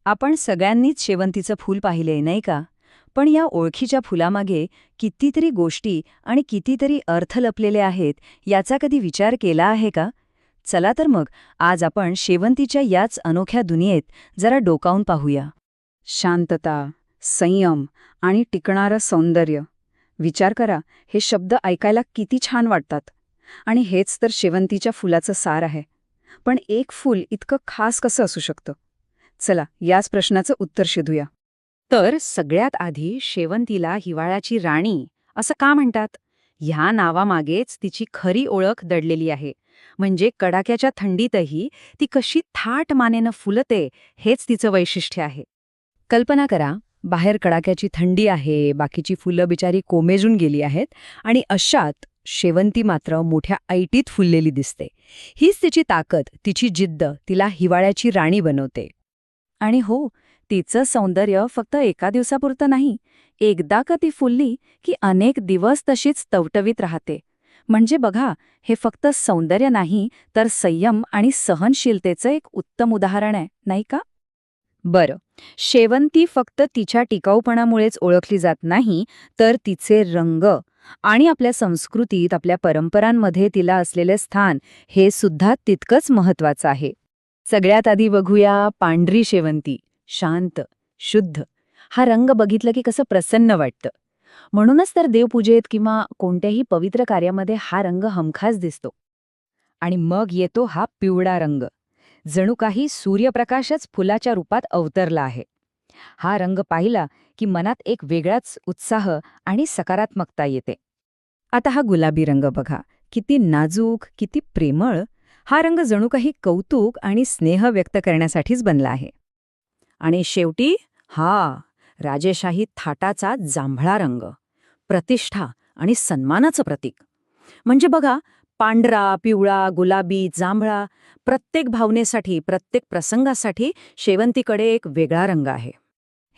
आपण सगळ्यांनीच शेवंतीचं फूल पाहिलंय नाही का? पण या ओळखीच्या फुलामागे कितीतरी गोष्टी आणि कितीतरी अर्थ लपलेले आहेत याचा कधी विचार केला आहे का? चला तर मग आज आपण शेवंतीच्या याच अनोख्या दुनियेत जरा डोकावून पाहूया. शांतता, संयम आणि टिकणारं सौंदर्य. विचार करा, हे शब्द ऐकायला किती छान वाटतात. आणि हेच तर शेवंतीच्या फुलाचं सार आहे. पण एक फूल इतकं खास कसं असू शकतं? चला याच प्रश्नाचं उत्तर शोधूया. तर सगळ्यात आधी शेवंतीला हिवाळ्याची राणी असं का म्हणतात? ह्या नावामागेच तिची खरी ओळख दडलेली आहे. म्हणजे कडाक्याच्या थंडीतही ती कशी थाट मानेनं फुलते हेच तिचं वैशिष्ट्य आहे. कल्पना करा, बाहेर कडाक्याची थंडी आहे, बाकीची फुलं बिचारी कोमेजून गेली आहेत आणि अशात शेवंती मात्र मोठ्या ऐटीत फुललेली दिसते. हीच तिची ताकद, तिची जिद्द तिला हिवाळ्याची राणी बनवते. आणि हो, तिचं सौंदर्य फक्त एका दिवसापुरतं नाही. एकदा का ती फुलली की अनेक दिवस तशीच टवटवीत राहते. म्हणजे बघा, हे फक्त सौंदर्य नाही तर संयम आणि सहनशीलतेचं एक उत्तम उदाहरण आहे, नाही का? बरं, शेवंती फक्त तिच्या टिकाऊपणामुळेच ओळखली जात नाही, तर तिचे रंग आणि आपल्या संस्कृतीत, आपल्या परंपरांमध्ये तिला असलेले स्थान हे सुद्धा तितकंच महत्वाचं आहे. सगळ्यात आधी बघूया पांढरी शेवंती. शांत, शुद्ध. हा रंग बघितलं की कसं प्रसन्न वाटतं. म्हणूनच तर देवपूजेत किंवा कोणत्याही पवित्र कार्यामध्ये हा रंग हमखास दिसतो. आणि मग येतो हा पिवळा रंग. जणू काही सूर्यप्रकाशच फुलाच्या रूपात अवतरला आहे. हा रंग पाहिला की मनात एक वेगळाच उत्साह आणि सकारात्मकता येते. आता हा गुलाबी रंग बघा, किती नाजूक, किती प्रेमळ. हा रंग जणू काही कौतुक आणि स्नेह व्यक्त करण्यासाठीच बनला आहे. आणि शेवटी राजेशाही थाटाचा जांभळा रंग, प्रतिष्ठा आणि सन्मानाचं प्रतीक. म्हणजे बघा, पांढरा, पिवळा, गुलाबी, जांभळा, प्रत्येक भावनेसाठी, प्रत्येक प्रसंगासाठी शेवंतीकडे एक वेगळा रंग आहे.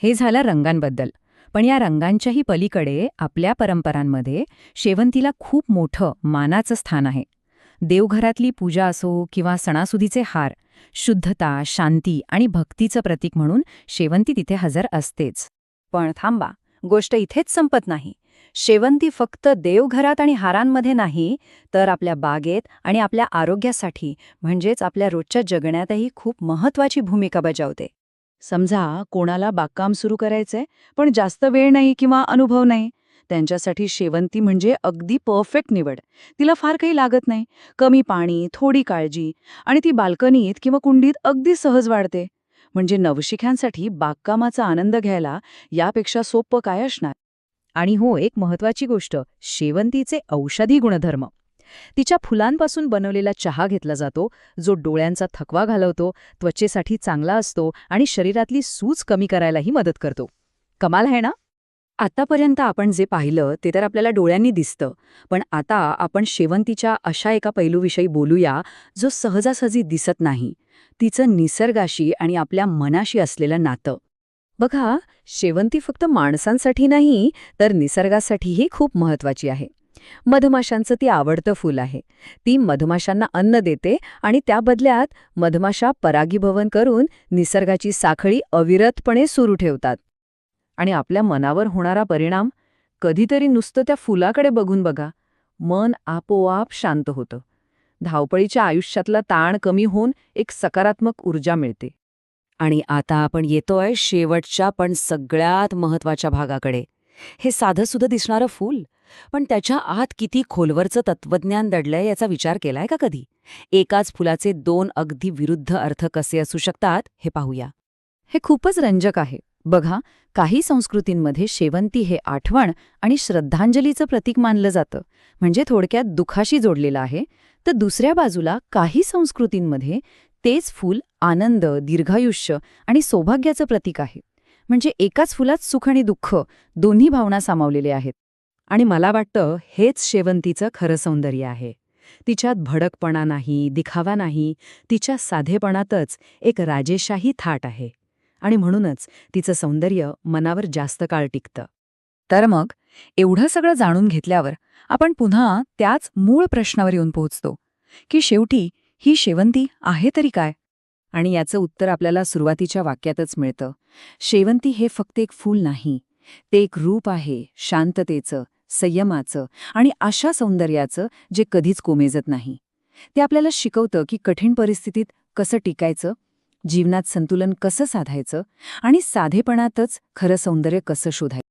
हे झालं रंगांबद्दल. पण या रंगांच्याही पलीकडे आपल्या परंपरांमध्ये शेवंतीला खूप मोठं मानाचं स्थान आहे. देवघरातली पूजा असो किंवा सणासुदीचे हार, शुद्धता, शांती आणि भक्तीचं प्रतीक म्हणून शेवंती तिथे हजर असतेच. पण थांबा, गोष्ट इथेच संपत नाही. शेवंती फक्त देवघरात आणि हारांमध्ये नाही, तर आपल्या बागेत आणि आपल्या आरोग्यासाठी म्हणजेच आपल्या रोजच्या जगण्यातही खूप महत्वाची भूमिका बजावते. समजा कोणाला बागकाम सुरू करायचंय, पण जास्त वेळ नाही किंवा अनुभव नाही. त्यांच्यासाठी शेवंती म्हणजे अगदी परफेक्ट निवड. तिला फार काही लागत नाही. कमी पाणी, थोडी काळजी आणि ती बाल्कनीत किंवा कुंडीत अगदी सहज वाढते. म्हणजे नवशिक्यांसाठी बागकामाचा आनंद घ्यायला यापेक्षा सोपं काय असणार? आणि हो, एक महत्वाची गोष्ट, शेवंतीचे औषधी गुणधर्म. तिच्या फुलांपासून बनवलेला चहा घेतला जातो, जो डोळ्यांचा थकवा घालवतो, त्वचेसाठी चांगला असतो आणि शरीरातली सूज कमी करायलाही मदत करतो. कमाल आहे ना? आतापर्यंत आपण जे पाहिलं ते तर आपल्याला डोळ्यांनी दिसतं. पण आता आपण शेवंतीच्या अशा एका पैलूविषयी बोलूया, जो सहजासहजी दिसत नाही. तिचं निसर्गाशी आणि आपल्या मनाशी असलेलं नातं. बघा, शेवंती फक्त माणसांसाठी नाही, तर निसर्गासाठीही खूप महत्वाची आहे. मधमाशांचं ती आवडतं फूल आहे. ती मधमाशांना अन्न देते आणि त्या बदल्यात मधमाशा परागीभवन करून निसर्गाची साखळी अविरतपणे सुरू ठेवतात. आणि आपल्या मनावर होणारा परिणाम, कधीतरी नुसतं त्या फुलाकडे बघून बघा, मन आपोआप शांत होतं. धावपळीच्या आयुष्यातला ताण कमी होऊन एक सकारात्मक ऊर्जा मिळते. आणि आता आपण येतोय शेवटच्या पण सगळ्यात महत्वाच्या भागाकडे. हे साधंसुधं दिसणारं फूल, पण त्याच्या आत किती खोलवरचं तत्वज्ञान दडलंय याचा विचार केलाय का कधी? एकाच फुलाचे दोन अगदी विरुद्ध अर्थ कसे असू शकतात हे पाहूया. हे खूपच रंजक आहे. बघा, काही संस्कृतींमध्ये शेवंती हे आठवण आणि श्रद्धांजलीचं प्रतीक मानलं जातं, म्हणजे थोडक्यात दुःखाशी जोडलेलं आहे. तर दुसऱ्या बाजूला काही संस्कृतींमध्ये तेच फूल आनंद, दीर्घायुष्य आणि सौभाग्याचं प्रतीक आहे. म्हणजे एकाच फुलात सुख आणि दुःख दोन्ही भावना सामावलेले आहेत. आणि मला वाटतं हेच शेवंतीचं खरं सौंदर्य आहे. तिच्यात भडकपणा नाही, दिखावा नाही, तिच्या साधेपणातच एक राजेशाही थाट आहे. आणि म्हणूनच तिचं सौंदर्य मनावर जास्त काळ टिकतं. तर मग एवढं सगळं जाणून घेतल्यावर आपण पुन्हा त्याच मूळ प्रश्नावर येऊन पोहोचतो की शेवटी ही शेवंती आहे तरी काय? आणि याचं उत्तर आपल्याला सुरुवातीच्या वाक्यातच मिळतं. शेवंती हे फक्त एक फूल नाही, ते एक रूप आहे शांततेचं, संयमाचं आणि अशा सौंदर्याचं जे कधीच कोमेजत नाही. ते आपल्याला शिकवतं की कठीण परिस्थितीत कसं टिकायचं, जीवनात संतुलन कसं साधायचं आणि साधेपणातच खरं सौंदर्य कसं शोधायचं.